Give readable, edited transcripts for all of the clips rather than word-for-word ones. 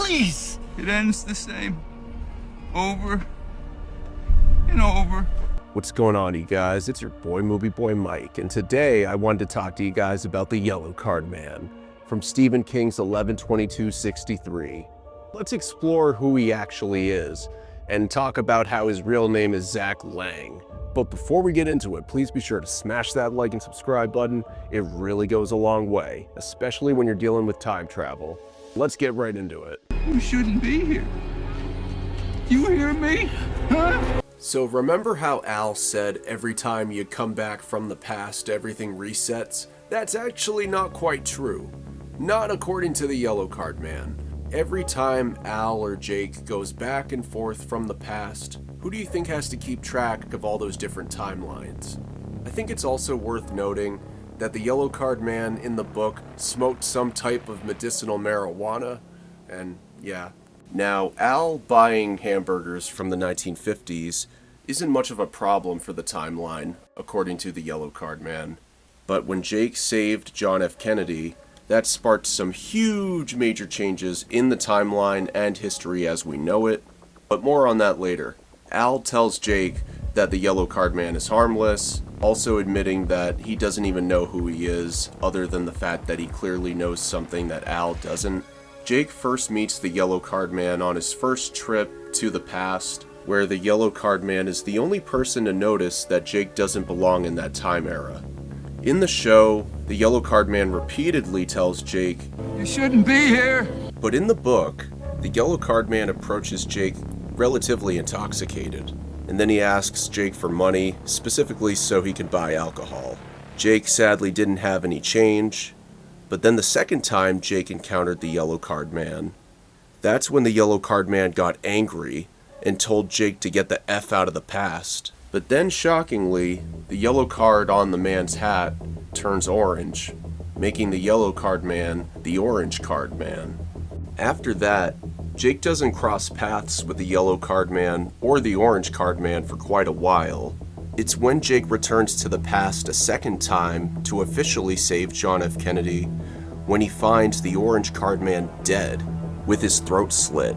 Please! It ends the same. Over and over. What's going on, you guys? It's your boy Movie Boy Mike, and today I wanted to talk to you guys about the Yellow Card Man from Stephen King's 11/22/63. Let's explore who he actually is and talk about how his real name is Zach Lang. But before we get into it, please be sure to smash that like and subscribe button. It really goes a long way, especially when you're dealing with time travel. Let's get right into it. You shouldn't be here. You hear me? Huh? So remember how Al said every time you come back from the past, everything resets? That's actually not quite true. Not according to the Yellow Card Man. Every time Al or Jake goes back and forth from the past, who do you think has to keep track of all those different timelines? I think it's also worth noting that the Yellow Card Man in the book smoked some type of medicinal marijuana, and yeah. Now, Al buying hamburgers from the 1950s isn't much of a problem for the timeline, according to the Yellow Card Man. But when Jake saved John F. Kennedy, that sparked some huge major changes in the timeline and history as we know it, but more on that later. Al tells Jake that the Yellow Card Man is harmless, also admitting that he doesn't even know who he is, other than the fact that he clearly knows something that Al doesn't. Jake first meets the Yellow Card Man on his first trip to the past, where the Yellow Card Man is the only person to notice that Jake doesn't belong in that time era. In the show, the Yellow Card Man repeatedly tells Jake, You shouldn't be here. but in the book, the Yellow Card Man approaches Jake relatively intoxicated, and then he asks Jake for money, specifically so he could buy alcohol. Jake sadly didn't have any change, but then the second time Jake encountered the Yellow Card Man, that's when the Yellow Card Man got angry and told Jake to get the F out of the past. But then, shockingly, the yellow card on the man's hat turns orange, making the Yellow Card Man the Orange Card Man. After that, Jake doesn't cross paths with the Yellow Card Man or the Orange Card Man for quite a while. It's when Jake returns to the past a second time to officially save John F. Kennedy, when he finds the Orange Card Man dead, with his throat slit.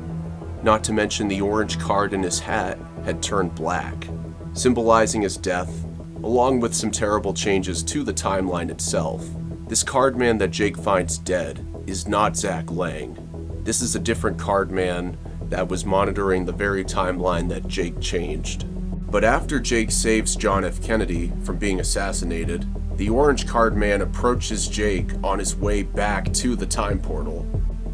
Not to mention the orange card in his hat had turned black, symbolizing his death, along with some terrible changes to the timeline itself. This card man that Jake finds dead is not Zach Lang. This is a different card man that was monitoring the very timeline that Jake changed. But after Jake saves John F. Kennedy from being assassinated, the Orange Card Man approaches Jake on his way back to the time portal.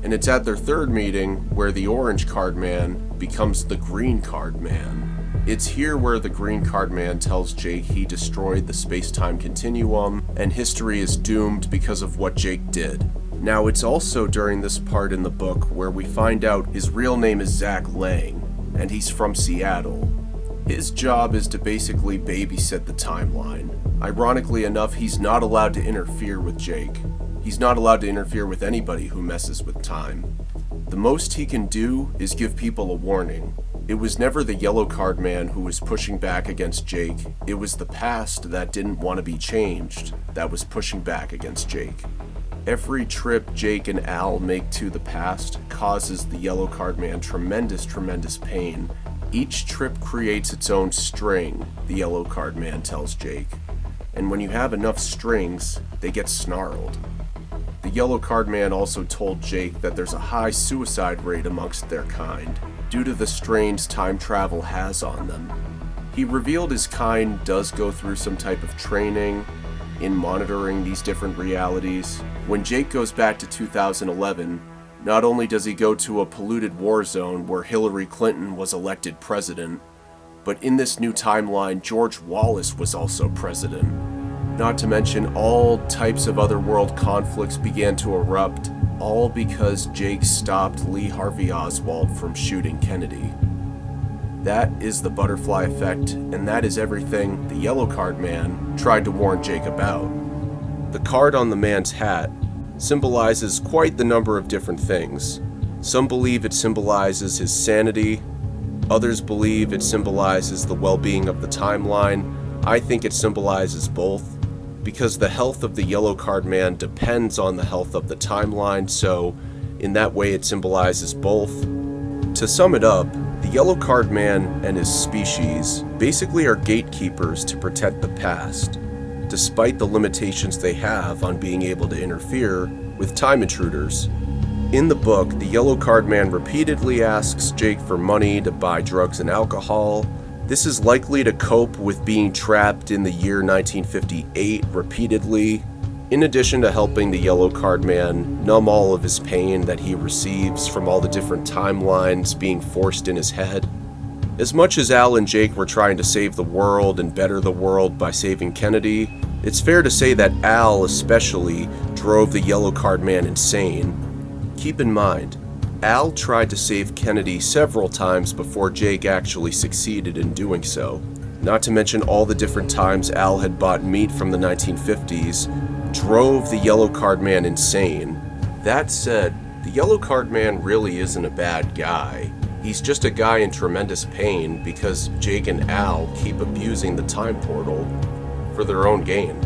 And it's at their third meeting where the Orange Card Man becomes the Green Card Man. It's here where the Green Card Man tells Jake he destroyed the space-time continuum and history is doomed because of what Jake did. Now, it's also during this part in the book where we find out his real name is Zach Lang, and he's from Seattle. His job is to basically babysit the timeline. Ironically enough, he's not allowed to interfere with Jake. He's not allowed to interfere with anybody who messes with time. The most he can do is give people a warning. It was never the Yellow Card Man who was pushing back against Jake. It was the past that didn't want to be changed that was pushing back against Jake. Every trip Jake and Al make to the past causes the Yellow Card Man tremendous pain. Each trip creates its own string, the Yellow Card Man tells Jake. And when you have enough strings, they get snarled. The Yellow Card Man also told Jake that there's a high suicide rate amongst their kind, due to the strains time travel has on them. He revealed his kind does go through some type of training in monitoring these different realities. When Jake goes back to 2011, not only does he go to a polluted war zone where Hillary Clinton was elected president, but in this new timeline, George Wallace was also president. Not to mention all types of otherworld conflicts began to erupt, all because Jake stopped Lee Harvey Oswald from shooting Kennedy. That is the butterfly effect, and that is everything the Yellow Card Man tried to warn Jake about. The card on the man's hat symbolizes quite the number of different things. Some believe it symbolizes his sanity, others believe it symbolizes the well-being of the timeline. I think it symbolizes both, because the health of the Yellow Card Man depends on the health of the timeline, so In that way, it symbolizes both. To sum it up, the Yellow Card Man and his species basically are gatekeepers to protect the past, despite the limitations they have on being able to interfere with time intruders. In the book, the Yellow Card Man repeatedly asks Jake for money to buy drugs and alcohol. This is likely to cope with being trapped in the year 1958 repeatedly, in addition to helping the Yellow Card Man numb all of his pain that he receives from all the different timelines being forced in his head. As much as Al and Jake were trying to save the world and better the world by saving Kennedy, it's fair to say that Al especially drove the Yellow Card Man insane. Keep in mind, Al tried to save Kennedy several times before Jake actually succeeded in doing so. Not to mention all the different times Al had bought meat from the 1950s, drove the Yellow Card Man insane. That said, the Yellow Card Man really isn't a bad guy. He's just a guy in tremendous pain because Jake and Al keep abusing the time portal for their own gain.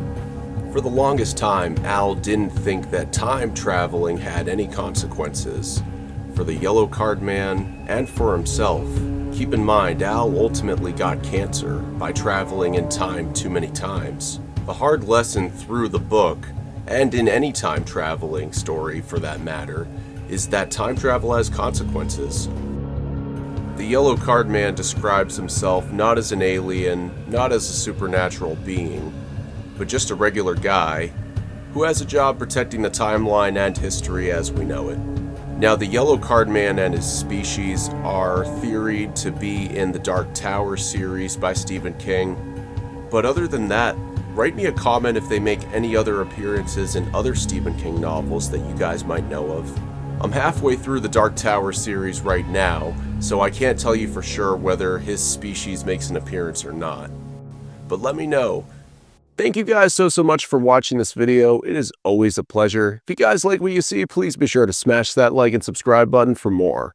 For the longest time, Al didn't think that time traveling had any consequences. For the Yellow Card Man and for himself, keep in mind Al ultimately got cancer by traveling in time too many times. The hard lesson through the book, and in any time traveling story for that matter, is that time travel has consequences. The Yellow Card Man describes himself not as an alien, not as a supernatural being, but just a regular guy who has a job protecting the timeline and history as we know it. Now, the Yellow Card Man and his species are theoried to be in the Dark Tower series by Stephen King, but other than that, write me a comment if they make any other appearances in other Stephen King novels that you guys might know of. I'm halfway through the Dark Tower series right now, so I can't tell you for sure whether his species makes an appearance or not. But let me know. Thank you guys so much for watching this video. It is always a pleasure. If you guys like what you see, please be sure to smash that like and subscribe button for more.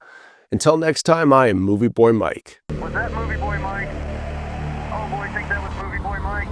Until next time, I am Movie Boy Mike. Was that Movie Boy Mike? Oh boy, I think that was Movie Boy Mike.